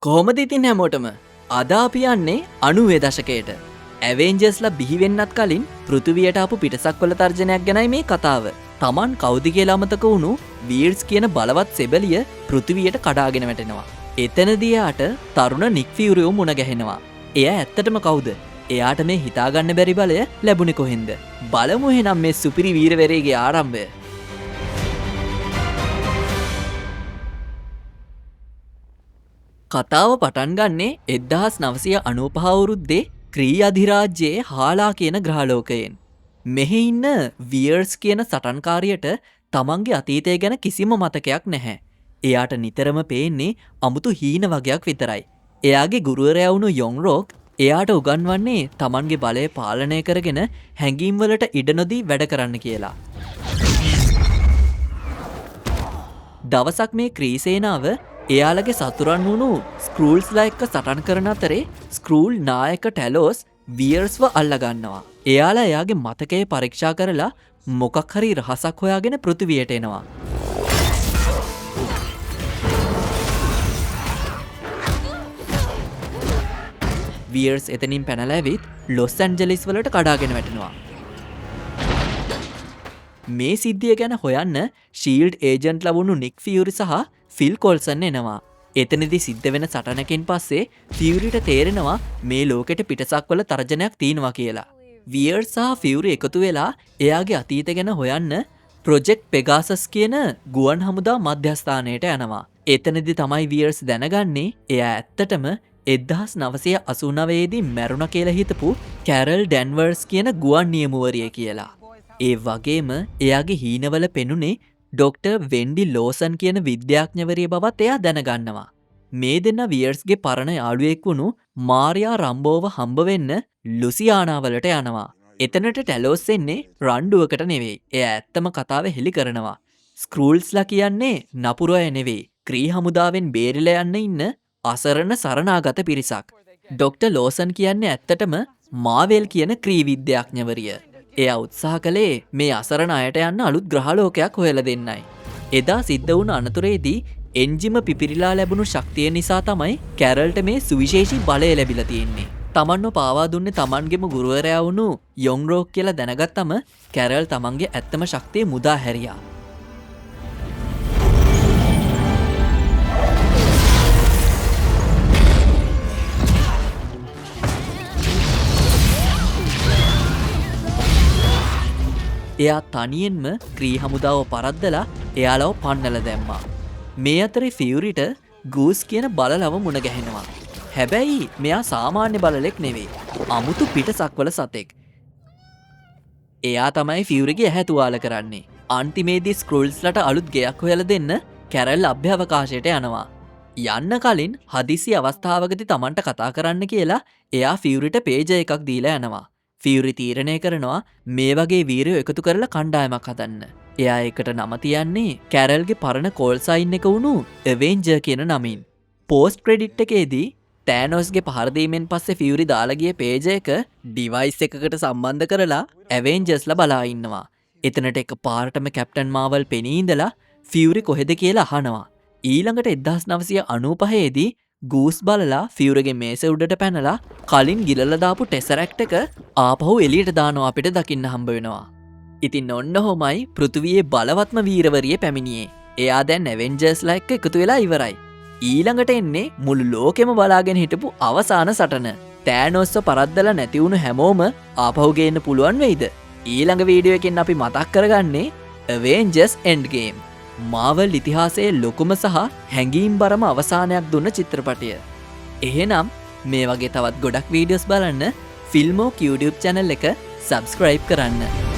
කොහොමද ඉතින් හැමෝටම අද අපි යන්නේ 90 දශකයට. ඇවෙන්ජර්ස්ලා බිහි වෙන්නත් කලින් පෘථිවියට ආපු පිටසක්වල තර්ජනයක් ගැනයි මේ කතාව. Taman කවුද කියලා අමතක වුණු වීර්ස් කියන බලවත් සෙබලිය පෘථිවියට කඩාගෙන වැටෙනවා. එතනදී යාට තරුණ නික් ෆියුරි මුණ ගැහෙනවා. එයා ඇත්තටම කවුද? එයාට මේ හිතාගන්න බැරි බලය ලැබුණේ කොහෙන්ද? බලමු එහෙනම් මේ සුපිරි වීරවරයෙගේ ආරම්භය. කතාව පටන් ගන්නේ 1995 අවුරුද්දේ ක්‍රී අධිරාජ්‍යයේ හාලා කියන ග්‍රහලෝකයෙන්. මෙහි ඉන්න වියර්ස් කියන සටන්කාරියට තමන්ගේ අතීතය ගැන කිසිම මතකයක් නැහැ. එයාට නිතරම පේන්නේ අමුතු හීන වගයක් විතරයි. එයාගේ ගුරුවරයා වුණු යොන්රොක් එයාට උගන්වන්නේ තමන්ගේ බලය පාලනය කරගෙන හැඟීම්වලට ඉඩ නොදී වැඩ කරන්න කියලා. දවසක් මේ ක්‍රී සේනාව එයාලගේ සතුරන් වුණු ස්ක්‍රූල්ස්ලා එක්ක සටන් කරන අතරේ ස්ක්‍රූල් නායක ටැලෝස් වියර්ස්ව අල්ලගන්නවා. එයාලා එයාගේ මතකය පරීක්ෂා කරලා මොකක් හරි රහසක් හොයාගෙන පෘථිවියට එනවා. වියර්ස් එතනින් පැනලා ඇවිත් ලොස් ඇන්ජලිස් වලට කඩාගෙන වැටෙනවා. මේ සිද්ධිය ගැන හොයන්න ෂීල්ඩ් ඒජන්ට් ලවුණු නික් ෆියුරි සහ ෆිල් කොල්සන් එනවා. එතනදි සිද්ධ වෙන සටනකින් පස්සේ ෆියුරිට තේරෙනවා මේ ලෝකෙට පිටසක්වල තර්ජනයක් තියෙනවා කියලා. වියර්ස් සහ ෆියුරි එකතු වෙලා එයාගේ අතීත ගැන හොයන්න ප්‍රොජෙක්ට් පෙගාසස් කියන ගුවන් හමුදා මධ්‍යස්ථානයට යනවා. එතනදි තමයි වියර්ස් දැනගන්නේ එයා ඇත්තටම 1989 දී මැරුණ කියලා හිතපු කැරල් ඩැන්වර්ස් කියන ගුවන් නියමුවරිය කියලා. ඒ වගේම එයාගේ හීනවල පෙනුනේ ඩොක්ටර් වෙන්ඩි ලෝසන් කියන විද්‍යාඥවරිය බවත් එයා දැනගන්නවා. මේ දෙන්න වියර්ස්ගේ පරණ යාළුවෙක් වුණු මාරියා රම්බෝව හම්බ වෙන්න ලුසියානාවලට යනවා. එතනට ටැලෝස් එන්නේ රණ්ඩුවකට නෙවෙයි. එයා ඇත්තම කතාව හෙළි කරනවා. ස්ක්‍රූල්ස්ලා කියන්නේ නපුරු අය නෙවෙයි. ක්‍රී හමුදාවෙන් බේරිලා යන්න ඉන්න අසරණ සරණාගත පිරිසක්. ඩොක්ටර් ලෝසන් කියන්නේ ඇත්තටම මාවෙල් කියන ක්‍රී විද්‍යාඥවරිය. එයා උත්සාහ කළේ මේ අසරණ අයට යන්න අලුත් ග්‍රහලෝකයක් හොයලා දෙන්නයි. එදා සිද්ධ වුණ අනතුරේදී එන්ජිම පිපිරිලා ලැබුණු ශක්තිය නිසා තමයි කැරල්ට මේ සුවිශේෂී බලය ලැබිලා තියෙන්නේ. තමන්ව පාවා දුන්නේ තමන්ගේම ගුරුවරයා වුණු යොන්රෝක් කියලා දැනගත්තම කැරල් තමන්ගේ ඇත්තම ශක්තිය මුදා හැරියා. එයා තනියෙන්ම ක්‍රී හමුදාව පරද්දලා එයාලව පන්නල දැම්මා. මේ අතරේ ෆියුරිට ගූස් කියන බලලව මුණ ගැහෙනවා. හැබැයි මෙයා සාමාන්‍ය බලලෙක් නෙවෙයි. අමුතු පිටසක්වල සතෙක්. එයා තමයි ෆියුරිගේ ඇහැ තුවාල කරන්නේ. අන්තිමේදී ස්ක්‍රූල්ස්ලට අලුත් ගෙයක් හොයලා දෙන්න කැරල් අභ්‍යවකාශයට යනවා. යන්න කලින් හදිසි අවස්ථාවකදී Tamanට කතා කරන්න කියලා එයා ෆියුරිට පේජ් එකක් දීලා යනවා. ෆියුරි තීරණය කරනවා මේ වගේ වීරයෝ එකතු කරලා කණ්ඩායමක් හදන්න. එයා එකට නම තියන්නේ කැරල්ගේ පරණ කෝල් සයින් එක වුණු ඇවෙන්ජර් කියන නමින්. පෝස්ට් ක්‍රෙඩිට් එකේදී ටෑනොස්ගේ පහර දීමෙන් පස්සේ ෆියුරි දාලා ගිය පේජ් එක ඩිවයිස් එකකට සම්බන්ධ කරලා ඇවෙන්ජර්ස්ලා බලා ඉන්නවා. එතනට එක පාරටම කැප්ටන් මාවල් පෙනී ඉඳලා ෆියුරි කොහෙද කියලා අහනවා. ඊළඟට 1995 දී ගූස් බලලා ෆියුරගේ මේස උඩට පැනලා කලින් ගිලලා දාපු ටෙසරැක්ට් එක ආපහු එළියට දානවා අපිට දකින්න හම්බ වෙනවා. ඉතින් ඔන්න ඔහොමයි පෘථිවියේ බලවත්ම වීරවරිය පැමිණියේ. එයා දැන් ඇවෙන්ජර්ස්ලා එක්ක එකතු වෙලා ඉවරයි. ඊළඟට එන්නේ මුළු ලෝකෙම බලාගෙන හිටපු අවසාන සටන. ටෑනොස්ව පරද්දලා නැති වුණු හැමෝම ආපහු ගේන්න පුළුවන් වෙයිද? ඊළඟ වීඩියෝ එකෙන් අපි මතක් කරගන්නේ Avengers Endgame. මාවල් ඉතිහාසයේ ලොකුම සහ හැඟීම් බරම අවසානයක් දුන්න චිත්‍රපටය. එහෙනම් මේ වගේ තවත් ගොඩක් වීඩියෝස් බලන්න ෆිල්මෝක් YouTube channel එක subscribe කරන්න.